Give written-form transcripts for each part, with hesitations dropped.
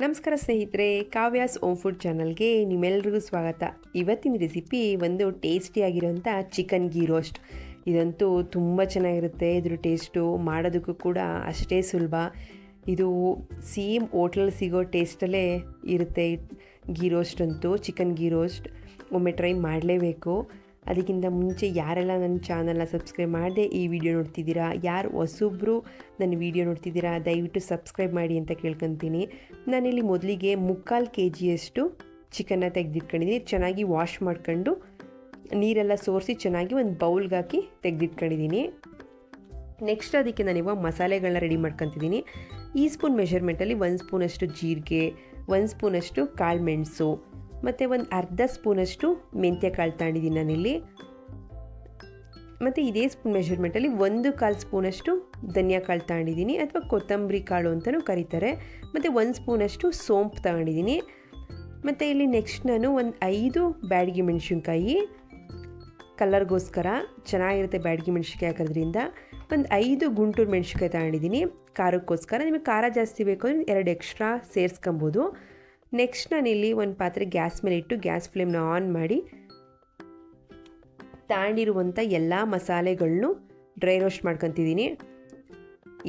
ನಮಸ್ಕಾರ ಸ್ನೇಹಿತರೆ, Kavya's ohm food ಚಾನಲ್ಗೆ ನಿಮ್ಮೆಲ್ಲರಿಗೂ ಸ್ವಾಗತ. ಇವತ್ತಿನ ರೆಸಿಪಿ ಒಂದು ಟೇಸ್ಟಿಯಾಗಿರೋಂಥ ಚಿಕನ್ ಗೀ ರೋಸ್ಟ್. ಇದಂತೂ ತುಂಬ ಚೆನ್ನಾಗಿರುತ್ತೆ. ಇದ್ರ ಟೇಸ್ಟು ಮಾಡೋದಕ್ಕೂ ಕೂಡ ಅಷ್ಟೇ ಸುಲಭ. ಇದು ಸೇಮ್ ಹೋಟ್ಲಲ್ಲಿ ಸಿಗೋ ಟೇಸ್ಟಲ್ಲೇ ಇರುತ್ತೆ. ಗೀ ರೋಸ್ಟ್ ಅಂತೂ, ಚಿಕನ್ ಗೀ ರೋಸ್ಟ್ ಒಮ್ಮೆ ಟ್ರೈ ಮಾಡಲೇಬೇಕು. ಅದಕ್ಕಿಂತ ಮುಂಚೆ ಯಾರೆಲ್ಲ ನನ್ನ ಚಾನಲ್ನ ಸಬ್ಸ್ಕ್ರೈಬ್ ಮಾಡದೆ ಈ ವಿಡಿಯೋ ನೋಡ್ತಿದ್ದೀರಾ, ಯಾರು ಹೊಸಬ್ರು ನನ್ನ ವಿಡಿಯೋ ನೋಡ್ತಿದ್ದೀರಾ, ದಯವಿಟ್ಟು ಸಬ್ಸ್ಕ್ರೈಬ್ ಮಾಡಿ ಅಂತ ಕೇಳ್ಕೊತೀನಿ. ನಾನಿಲ್ಲಿ ಮೊದಲಿಗೆ 3/4 kg ಚಿಕನ್ನ ತೆಗೆದಿಟ್ಕೊಂಡಿದ್ದೀನಿ. ಚೆನ್ನಾಗಿ ವಾಶ್ ಮಾಡ್ಕೊಂಡು ನೀರೆಲ್ಲ ಸೋರಿಸಿ ಚೆನ್ನಾಗಿ ಒಂದು ಬೌಲ್ಗೆ ಹಾಕಿ ತೆಗೆದಿಟ್ಕೊಂಡಿದ್ದೀನಿ. ನೆಕ್ಸ್ಟ್ ಅದಕ್ಕೆ ನಾನಿವಾಗ ಮಸಾಲೆಗಳನ್ನ ರೆಡಿ ಮಾಡ್ಕೊತಿದ್ದೀನಿ. ಈ ಸ್ಪೂನ್ ಮೆಷರ್ಮೆಂಟಲ್ಲಿ 1 ಸ್ಪೂನಷ್ಟು ಜೀರಿಗೆ, 1 ಸ್ಪೂನಷ್ಟು ಕಾಳು ಮೆಣಸು ಮತ್ತು ಒಂದು ಅರ್ಧ ಸ್ಪೂನಷ್ಟು ಮೆಂತ್ಯ ಕಾಳು ತಗೊಂಡಿದ್ದೀನಿ ನಾನಿಲ್ಲಿ. ಮತ್ತು ಇದೇ ಸ್ಪೂನ್ ಮೆಷರ್ಮೆಂಟಲ್ಲಿ 1/4 ಸ್ಪೂನಷ್ಟು ಧನಿಯಾ ಕಾಳು ತಗೊಂಡಿದ್ದೀನಿ, ಅಥವಾ ಕೊತ್ತಂಬರಿ ಕಾಳು ಅಂತಲೂ ಕರೀತಾರೆ. ಮತ್ತು 1 ಸ್ಪೂನಷ್ಟು ಸೋಂಪು ತಗೊಂಡಿದ್ದೀನಿ. ಮತ್ತು ಇಲ್ಲಿ ನೆಕ್ಸ್ಟ್ ನಾನು ಒಂದು 5 ಬ್ಯಾಡಗಿ ಮೆಣಸಿನ್ಕಾಯಿ, ಕಲರ್ಗೋಸ್ಕರ ಚೆನ್ನಾಗಿರುತ್ತೆ ಬ್ಯಾಡಗಿ ಮೆಣಸಿನ್ಕಾಯಿ ಹಾಕೋದ್ರಿಂದ. ಒಂದು 5 ಗುಂಟೂರು ಮೆಣಸಿನ್ಕಾಯಿ ತಗೊಂಡಿದ್ದೀನಿ ಖಾರಕ್ಕೋಸ್ಕರ. ನಿಮಗೆ ಖಾರ ಜಾಸ್ತಿ ಬೇಕು ಅಂದರೆ 2 ಎಕ್ಸ್ಟ್ರಾ ಸೇರಿಸ್ಕೊಬೋದು. ನೆಕ್ಸ್ಟ್ ನಾನಿಲ್ಲಿ ಒಂದು ಪಾತ್ರೆ ಗ್ಯಾಸ್ ಮೇಲೆ ಇಟ್ಟು ಗ್ಯಾಸ್ ಫ್ಲೇಮ್ನ ಆನ್ ಮಾಡಿ ತಗೊಂಡಿರುವಂಥ ಎಲ್ಲ ಮಸಾಲೆಗಳನ್ನೂ ಡ್ರೈ ರೋಸ್ಟ್ ಮಾಡ್ಕೊತಿದ್ದೀನಿ.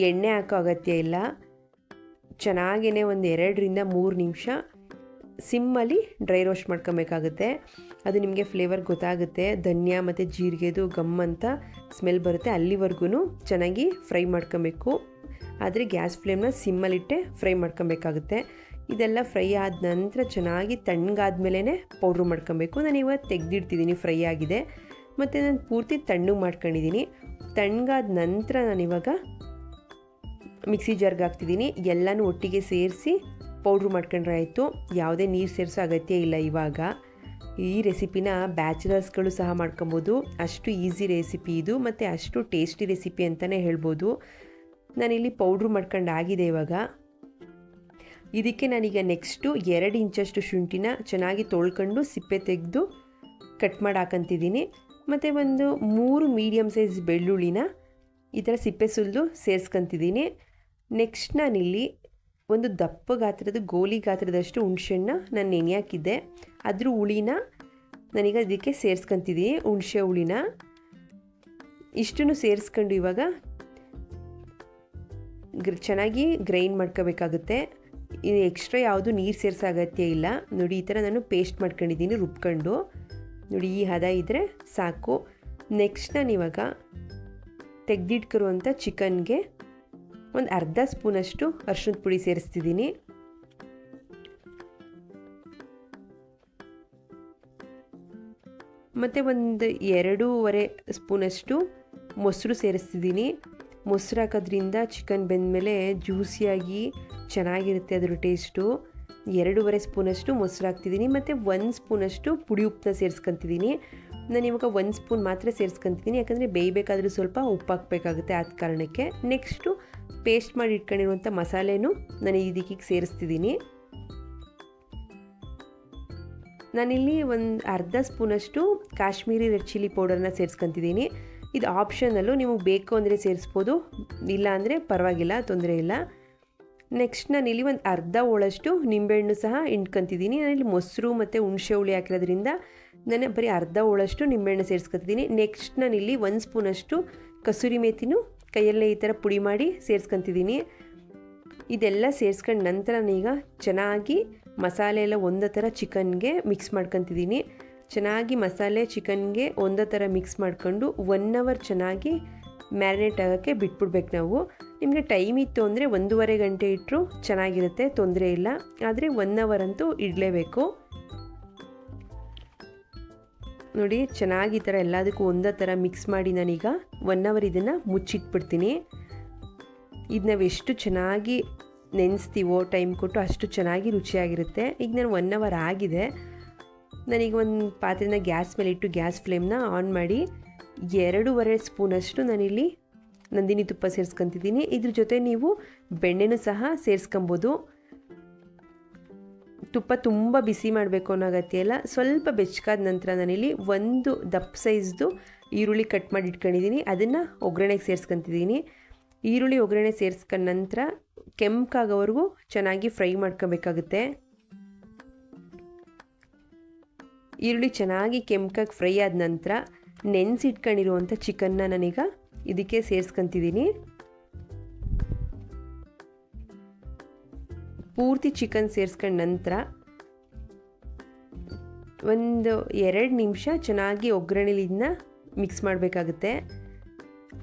ಎಣ್ಣೆ ಹಾಕೋ ಅಗತ್ಯ ಇಲ್ಲ. ಚೆನ್ನಾಗೇ ಒಂದು 2ರಿಂದ 3 ನಿಮಿಷ ಸಿಮ್ಮಲ್ಲಿ ಡ್ರೈ ರೋಸ್ಟ್ ಮಾಡ್ಕೊಬೇಕಾಗುತ್ತೆ. ಅದು ನಿಮಗೆ ಫ್ಲೇವರ್ ಗೊತ್ತಾಗುತ್ತೆ. ಧನಿಯಾ ಮತ್ತು ಜೀರಿಗೆದು ಗಮ್ ಅಂತ ಸ್ಮೆಲ್ ಬರುತ್ತೆ. ಅಲ್ಲಿವರೆಗೂ ಚೆನ್ನಾಗಿ ಫ್ರೈ ಮಾಡ್ಕೊಬೇಕು. ಆದರೆ ಗ್ಯಾಸ್ ಫ್ಲೇಮ್ನ ಸಿಮ್ಮಲ್ಲಿಟ್ಟೆ ಫ್ರೈ ಮಾಡ್ಕೊಬೇಕಾಗುತ್ತೆ. ಇದೆಲ್ಲ ಫ್ರೈ ಆದ ನಂತರ ಚೆನ್ನಾಗಿ ತಣ್ಣಗಾದ್ಮೇಲೆ ಪೌಡ್ರ್ ಮಾಡ್ಕೊಬೇಕು. ನಾನು ಇವತ್ತು ತೆಗೆದಿಡ್ತಿದ್ದೀನಿ, ಫ್ರೈ ಆಗಿದೆ. ಮತ್ತು ನಾನು ಪೂರ್ತಿ ತಣ್ಣಗೆ ಮಾಡ್ಕೊಂಡಿದ್ದೀನಿ. ತಣ್ಣಗಾದ ನಂತರ ನಾನಿವಾಗ ಮಿಕ್ಸಿ ಜಾರ್ಗೆ ಹಾಕ್ತಿದ್ದೀನಿ. ಎಲ್ಲನೂ ಒಟ್ಟಿಗೆ ಸೇರಿಸಿ ಪೌಡ್ರ್ ಮಾಡ್ಕೊಂಡ್ರೆ ಆಯಿತು. ಯಾವುದೇ ನೀರು ಸೇರಿಸೋ ಅಗತ್ಯ ಇಲ್ಲ. ಇವಾಗ ಈ ರೆಸಿಪಿನ ಬ್ಯಾಚುಲರ್ಸ್ಗಳು ಸಹ ಮಾಡ್ಕೊಬೋದು. ಅಷ್ಟು ಈಸಿ ರೆಸಿಪಿ ಇದು, ಮತ್ತು ಅಷ್ಟು ಟೇಸ್ಟಿ ರೆಸಿಪಿ ಅಂತಲೇ ಹೇಳ್ಬೋದು. ನಾನಿಲ್ಲಿ ಪೌಡ್ರ್ ಮಾಡ್ಕೊಂಡು ಆಗಿದೆ. ಇವಾಗ ಇದಕ್ಕೆ ನಾನೀಗ ನೆಕ್ಸ್ಟು 2 ಇಂಚಷ್ಟು ಶುಂಠಿನ ಚೆನ್ನಾಗಿ ತೊಳ್ಕೊಂಡು ಸಿಪ್ಪೆ ತೆಗೆದು ಕಟ್ ಮಾಡಿ ಹಾಕಂತಿದ್ದೀನಿ. ಮತ್ತು ಒಂದು 3 ಮೀಡಿಯಮ್ ಸೈಜ್ ಬೆಳ್ಳುಳ್ಳಿನ ಈ ಥರ ಸಿಪ್ಪೆ ಸುಲಿದು ಸೇರಿಸ್ಕೊತಿದ್ದೀನಿ. ನೆಕ್ಸ್ಟ್ ನಾನಿಲ್ಲಿ ಒಂದು ದಪ್ಪ ಗಾತ್ರದ ಗೋಲಿ ಗಾತ್ರದಷ್ಟು ಹುಣಸೆಹಣ್ಣು ನಾನು ನೆನೆ ಹಾಕಿದ್ದೆ. ಅದ್ರ ಹುಳಿನ ನಾನೀಗ ಇದಕ್ಕೆ ಸೇರಿಸ್ಕೊತಿದ್ದೀನಿ, ಹುಣಸೆ ಹುಳಿನ. ಇಷ್ಟನ್ನು ಸೇರಿಸ್ಕೊಂಡು ಇವಾಗ ಚೆನ್ನಾಗಿ ಗ್ರೈಂಡ್ ಮಾಡ್ಕೋಬೇಕಾಗುತ್ತೆ. ಇದು ಎಕ್ಸ್ಟ್ರಾ ಯಾವುದು ನೀರು ಸೇರಿಸೋ ಅಗತ್ಯ ಇಲ್ಲ. ನೋಡಿ, ಈ ಥರ ನಾನು ಪೇಸ್ಟ್ ಮಾಡ್ಕೊಂಡಿದ್ದೀನಿ ರುಬ್ಕೊಂಡು. ನೋಡಿ, ಈ ಹದ ಇದ್ದರೆ ಸಾಕು. ನೆಕ್ಸ್ಟ್ ನಾನು ಇವಾಗ ತೆಗೆದಿಟ್ಕಿರುವಂಥ ಚಿಕನ್ಗೆ ಒಂದು ಅರ್ಧ ಸ್ಪೂನಷ್ಟು ಅರಿಶಿಣದ ಪುಡಿ ಸೇರಿಸ್ತಿದ್ದೀನಿ. ಮತ್ತು ಒಂದು 2.5 ಸ್ಪೂನಷ್ಟು ಮೊಸರು ಸೇರಿಸ್ತಿದ್ದೀನಿ. ಮೊಸರು ಹಾಕೋದ್ರಿಂದ ಚಿಕನ್ ಬೆಂದಮೇಲೆ ಜ್ಯೂಸಿಯಾಗಿ ಚೆನ್ನಾಗಿರುತ್ತೆ ಅದರ ಟೇಸ್ಟು. 2.5 ಸ್ಪೂನಷ್ಟು ಮೊಸರು ಹಾಕ್ತಿದ್ದೀನಿ. ಮತ್ತು 1 ಸ್ಪೂನಷ್ಟು ಪುಡಿ ಉಪ್ಪನ್ನ ಸೇರಿಸ್ಕೊತಿದ್ದೀನಿ. ನಾನು ಇವಾಗ 1 ಸ್ಪೂನ್ ಮಾತ್ರ ಸೇರಿಸ್ಕೊತಿದ್ದೀನಿ, ಯಾಕಂದರೆ ಬೇಯಬೇಕಾದ್ರೂ ಸ್ವಲ್ಪ ಉಪ್ಪು ಹಾಕಬೇಕಾಗುತ್ತೆ, ಆದ ಕಾರಣಕ್ಕೆ. ನೆಕ್ಸ್ಟು ಪೇಸ್ಟ್ ಮಾಡಿ ಇಟ್ಕೊಂಡಿರುವಂಥ ಮಸಾಲೆನೂ ನಾನು ಇದಕ್ಕೆ ಸೇರಿಸ್ತಿದ್ದೀನಿ. ನಾನಿಲ್ಲಿ ಒಂದು ಅರ್ಧ ಸ್ಪೂನಷ್ಟು ಕಾಶ್ಮೀರಿ ರೆಡ್ ಚಿಲ್ಲಿ ಪೌಡರ್ನ ಸೇರಿಸ್ಕೊತಿದ್ದೀನಿ. ಇದು ಆಪ್ಷನಲ್ಲು, ನಿಮಗೆ ಬೇಕು ಅಂದರೆ ಸೇರಿಸ್ಬೋದು, ಇಲ್ಲ ಅಂದರೆ ಪರವಾಗಿಲ್ಲ, ತೊಂದರೆ ಇಲ್ಲ. ನೆಕ್ಸ್ಟ್ ನಾನಿಲ್ಲಿ ಒಂದು ಅರ್ಧ ಹೋಳಷ್ಟು ನಿಂಬೆಹಣ್ಣು ಸಹ ಹಿಂಡ್ಕೊತಿದ್ದೀನಿ. ನಾನಿಲ್ಲಿ ಮೊಸರು ಮತ್ತು ಹುಣಸೆ ಹುಳಿ ಹಾಕಿರೋದ್ರಿಂದ ನಾನು ಬರೀ ಅರ್ಧ ಹೋಳಷ್ಟು ನಿಂಬೆಹಣ್ಣು ಸೇರಿಸ್ಕೊತಿದ್ದೀನಿ. ನೆಕ್ಸ್ಟ್ ನಾನಿಲ್ಲಿ 1 ಸ್ಪೂನಷ್ಟು ಕಸೂರಿ ಮೇಥಿನೂ ಕೈಯಲ್ಲೇ ಈ ಥರ ಪುಡಿ ಮಾಡಿ ಸೇರಿಸ್ಕೊತಿದ್ದೀನಿ. ಇದೆಲ್ಲ ಸೇರಿಸ್ಕೊಂಡು ನಂತರ ನಾನೀಗ ಚೆನ್ನಾಗಿ ಮಸಾಲೆ ಎಲ್ಲ ಒಂದೇ ಥರ ಚಿಕನ್ಗೆ ಮಿಕ್ಸ್ ಮಾಡ್ಕೊತಿದ್ದೀನಿ. ಚೆನ್ನಾಗಿ ಮಸಾಲೆ ಚಿಕನ್ಗೆ ಒಂದೇ ಥರ ಮಿಕ್ಸ್ ಮಾಡಿಕೊಂಡು 1 ಅವರ್ ಚೆನ್ನಾಗಿ ಮ್ಯಾರಿನೇಟ್ ಆಗೋಕ್ಕೆ ಬಿಟ್ಬಿಡ್ಬೇಕು ನಾವು. ನಿಮಗೆ ಟೈಮ್ ಇತ್ತು ಅಂದರೆ 1.5 ಗಂಟೆ ಇಟ್ಟರು ಚೆನ್ನಾಗಿರುತ್ತೆ, ತೊಂದರೆ ಇಲ್ಲ. ಆದರೆ 1 ಅವರ್ ಅಂತೂ ಇಡಲೇಬೇಕು. ನೋಡಿ, ಚೆನ್ನಾಗಿ ಈ ಥರ ಎಲ್ಲದಕ್ಕೂ ಒಂದೇ ಥರ ಮಿಕ್ಸ್ ಮಾಡಿ ನಾನೀಗ 1 ಅವರ್ ಇದನ್ನು ಮುಚ್ಚಿಟ್ಬಿಡ್ತೀನಿ. ಇದು ನಾವು ಎಷ್ಟು ಚೆನ್ನಾಗಿ ನೆನೆಸ್ತೀವೋ ಟೈಮ್ ಕೊಟ್ಟು ಅಷ್ಟು ಚೆನ್ನಾಗಿ ರುಚಿಯಾಗಿರುತ್ತೆ. ಈಗ ನಾನು 1 ಅವರ್ ಆಗಿದೆ. ನಾನೀಗ ಒಂದು ಪಾತ್ರೆನ ಗ್ಯಾಸ್ ಮೇಲೆ ಇಟ್ಟು ಗ್ಯಾಸ್ ಫ್ಲೇಮ್ನ ಆನ್ ಮಾಡಿ 2.5 ಸ್ಪೂನಷ್ಟು ನಾನಿಲ್ಲಿ ನಂದಿನಿ ತುಪ್ಪ ಸೇರಿಸ್ಕೊತಿದ್ದೀನಿ. ಇದ್ರ ಜೊತೆ ನೀವು ಬೆಣ್ಣೆನೂ ಸಹ ಸೇರಿಸ್ಕೊಬೋದು. ತುಪ್ಪ ತುಂಬ ಬಿಸಿ ಮಾಡಬೇಕು ಅನ್ನೋ ಅಗತ್ಯ ಇಲ್ಲ. ಸ್ವಲ್ಪ ಬೆಚ್ಚಗಾದ ನಂತರ ನಾನಿಲ್ಲಿ ಒಂದು ದಪ್ಪ ಸೈಜ್ದು ಈರುಳ್ಳಿ ಕಟ್ ಮಾಡಿ ಇಟ್ಕೊಂಡಿದ್ದೀನಿ. ಅದನ್ನು ಒಗ್ಗರಣೆಗೆ ಸೇರಿಸ್ಕೊತಿದ್ದೀನಿ. ಈರುಳ್ಳಿ ಒಗ್ಗರಣೆ ಸೇರಿಸ್ಕೊಂಡ ನಂತರ ಕೆಂಪಾಗೋವರೆಗೂ ಚೆನ್ನಾಗಿ ಫ್ರೈ ಮಾಡ್ಕೋಬೇಕಾಗುತ್ತೆ. ಈರುಳ್ಳಿ ಚೆನ್ನಾಗಿ ಕೆಂಪಾಗಿ ಫ್ರೈ ಆದ ನಂತರ ನೆನೆಸಿಟ್ಕೊಂಡಿರುವಂಥ ಚಿಕನ್ನ ನಾನೀಗ ಇದಕ್ಕೆ ಸೇರಿಸ್ಕೊತಿದ್ದೀನಿ. ಪೂರ್ತಿ ಚಿಕನ್ ಸೇರಿಸ್ಕೊಂಡ ನಂತರ ಒಂದು 2 ನಿಮಿಷ ಚೆನ್ನಾಗಿ ಒಗ್ಗರಣೆಲಿ ಇದನ್ನ ಮಿಕ್ಸ್ ಮಾಡಬೇಕಾಗುತ್ತೆ.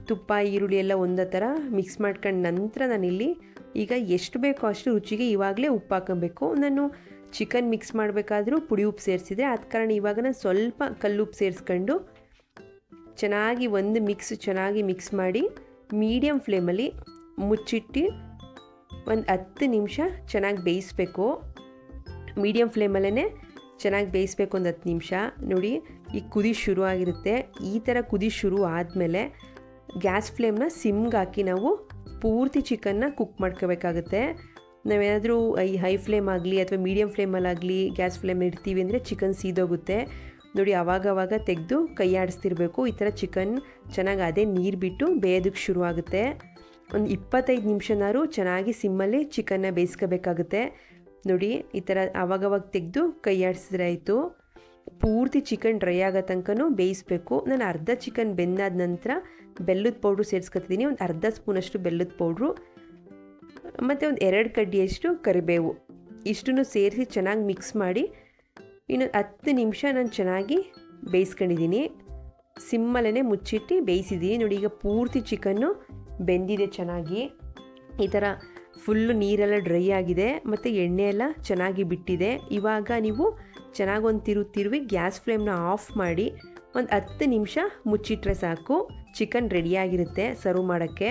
ತುಪ್ಪ ಈರುಳ್ಳಿ ಎಲ್ಲ ಒಂದೇ ಥರ ಮಿಕ್ಸ್ ಮಾಡ್ಕೊಂಡ ನಂತರ ನಾನಿಲ್ಲಿ ಈಗ ಎಷ್ಟು ಬೇಕೋ ಅಷ್ಟು ರುಚಿಗೆ ಇವಾಗಲೇ ಉಪ್ಪು ಹಾಕಬೇಕು. ನಾನು ಚಿಕನ್ ಮಿಕ್ಸ್ ಮಾಡಬೇಕಾದ್ರೂ ಪುಡಿ ಉಪ್ಪು ಸೇರಿಸಿದೆ, ಆದ ಕಾರಣ ಇವಾಗ ನಾನು ಸ್ವಲ್ಪ ಕಲ್ಲುಪ್ಪು ಸೇರಿಸ್ಕೊಂಡು ಚೆನ್ನಾಗಿ ಚೆನ್ನಾಗಿ ಮಿಕ್ಸ್ ಮಾಡಿ ಮೀಡಿಯಮ್ ಫ್ಲೇಮಲ್ಲಿ ಮುಚ್ಚಿಟ್ಟು ಒಂದು 10 ನಿಮಿಷ ಚೆನ್ನಾಗಿ ಬೇಯಿಸಬೇಕು. ಮೀಡಿಯಮ್ ಫ್ಲೇಮಲ್ಲೇ ಚೆನ್ನಾಗಿ ಬೇಯಿಸ್ಬೇಕು ಒಂದು 10 ನಿಮಿಷ. ನೋಡಿ ಈಗ ಕುದಿ ಶುರು ಆಗಿರುತ್ತೆ. ಈ ಥರ ಕುದಿ ಶುರು ಆದಮೇಲೆ ಗ್ಯಾಸ್ ಫ್ಲೇಮ್ನ ಸಿಮ್ಗೆ ಹಾಕಿ ನಾವು ಪೂರ್ತಿ ಚಿಕನ್ನ ಕುಕ್ ಮಾಡ್ಕೋಬೇಕಾಗುತ್ತೆ. ನಾವೇನಾದರೂ ಹೈ ಫ್ಲೇಮ್ ಆಗಲಿ ಅಥವಾ ಮೀಡಿಯಮ್ ಫ್ಲೇಮಲ್ಲಾಗಲಿ ಗ್ಯಾಸ್ ಫ್ಲೇಮ್ ಇಡ್ತೀವಿ ಅಂದರೆ ಚಿಕನ್ ಸೀದೋಗುತ್ತೆ. ನೋಡಿ ಆವಾಗವಾಗ ತೆಗೆದು ಕೈ ಆಡಿಸ್ತಿರ್ಬೇಕು. ಈ ಥರ ಚಿಕನ್ ಚೆನ್ನಾಗಿ ಅದೇ ನೀರು ಬಿಟ್ಟು ಬೇಯೋದಕ್ಕೆ ಶುರು ಆಗುತ್ತೆ. ಒಂದು 25 ನಿಮಿಷನಾರು ಚೆನ್ನಾಗಿ ಸಿಮ್ಮಲ್ಲಿ ಚಿಕನ್ನ ಬೇಯಿಸ್ಕೋಬೇಕಾಗುತ್ತೆ. ನೋಡಿ ಈ ಥರ ಆವಾಗವಾಗ ತೆಗೆದು ಕೈ ಆಡಿಸಿದ್ರೆ ಆಯಿತು. ಪೂರ್ತಿ ಚಿಕನ್ ಡ್ರೈ ಆಗೋ ತನಕನೂ ಬೇಯಿಸಬೇಕು. ನಾನು ಅರ್ಧ ಚಿಕನ್ ಬೆಂದಾದ ನಂತರ ಬೆಲ್ಲದ ಪೌಡ್ರು ಸೇರಿಸ್ಕೊತಿದ್ದೀನಿ. ಒಂದು ಅರ್ಧ ಸ್ಪೂನಷ್ಟು ಬೆಲ್ಲದ ಪೌಡ್ರು ಮತ್ತು ಒಂದು 2 ಕಡ್ಡಿಯಷ್ಟು ಕರಿಬೇವು, ಇಷ್ಟನ್ನು ಸೇರಿಸಿ ಚೆನ್ನಾಗಿ ಮಿಕ್ಸ್ ಮಾಡಿ ಇನ್ನೊಂದು 10 ನಿಮಿಷ ನಾನು ಚೆನ್ನಾಗಿ ಬೇಯಿಸ್ಕೊಂಡಿದ್ದೀನಿ. ಸಿಮ್ಮಲ್ಲೇ ಮುಚ್ಚಿಟ್ಟು ಬೇಯಿಸಿದ್ದೀನಿ. ನೋಡಿ ಈಗ ಪೂರ್ತಿ ಚಿಕನ್ನು ಬೆಂದಿದೆ ಚೆನ್ನಾಗಿ. ಈ ಥರ ಫುಲ್ಲು ನೀರೆಲ್ಲ ಡ್ರೈ ಆಗಿದೆ ಮತ್ತು ಎಣ್ಣೆ ಎಲ್ಲ ಚೆನ್ನಾಗಿ ಬಿಟ್ಟಿದೆ. ಇವಾಗ ನೀವು ಚೆನ್ನಾಗಿ ಒಂದು ತಿರುವಿ ಗ್ಯಾಸ್ ಫ್ಲೇಮ್ನ ಆಫ್ ಮಾಡಿ ಒಂದು 10 ನಿಮಿಷ ಮುಚ್ಚಿಟ್ರೆ ಸಾಕು. ಚಿಕನ್ ರೆಡಿಯಾಗಿರುತ್ತೆ ಸರ್ವ್ ಮಾಡೋಕ್ಕೆ.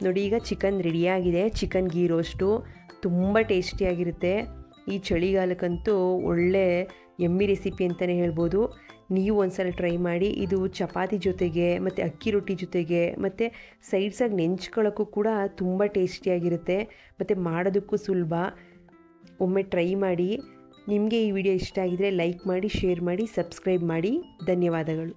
ನೋಡಿ ಈಗ ಚಿಕನ್ ರೆಡಿಯಾಗಿದೆ. ಚಿಕನ್ ಗೀ ರೋಸ್ಟು ತುಂಬ ಟೇಸ್ಟಿಯಾಗಿರುತ್ತೆ. ಈ ಚಳಿಗಾಲಕ್ಕಂತೂ ಒಳ್ಳೆ ಎಮ್ಮಿ ರೆಸಿಪಿ ಅಂತಲೇ ಹೇಳ್ಬೋದು. ನೀವು ಒಂದ್ಸಲ ಟ್ರೈ ಮಾಡಿ. ಇದು ಚಪಾತಿ ಜೊತೆಗೆ ಮತ್ತು ಅಕ್ಕಿ ರೊಟ್ಟಿ ಜೊತೆಗೆ ಮತ್ತು ಸೈಡ್ಸಾಗಿ ನೆಂಚ್ಕೊಳ್ಳೋಕ್ಕೂ ಕೂಡ ತುಂಬ ಟೇಸ್ಟಿಯಾಗಿರುತ್ತೆ ಮತ್ತು ಮಾಡೋದಕ್ಕೂ ಸುಲಭ. ಒಮ್ಮೆ ಟ್ರೈ ಮಾಡಿ. ನಿಮಗೆ ಈ ವಿಡಿಯೋ ಇಷ್ಟ ಆಗಿದರೆ ಲೈಕ್ ಮಾಡಿ, ಶೇರ್ ಮಾಡಿ, ಸಬ್ಸ್ಕ್ರೈಬ್ ಮಾಡಿ. ಧನ್ಯವಾದಗಳು.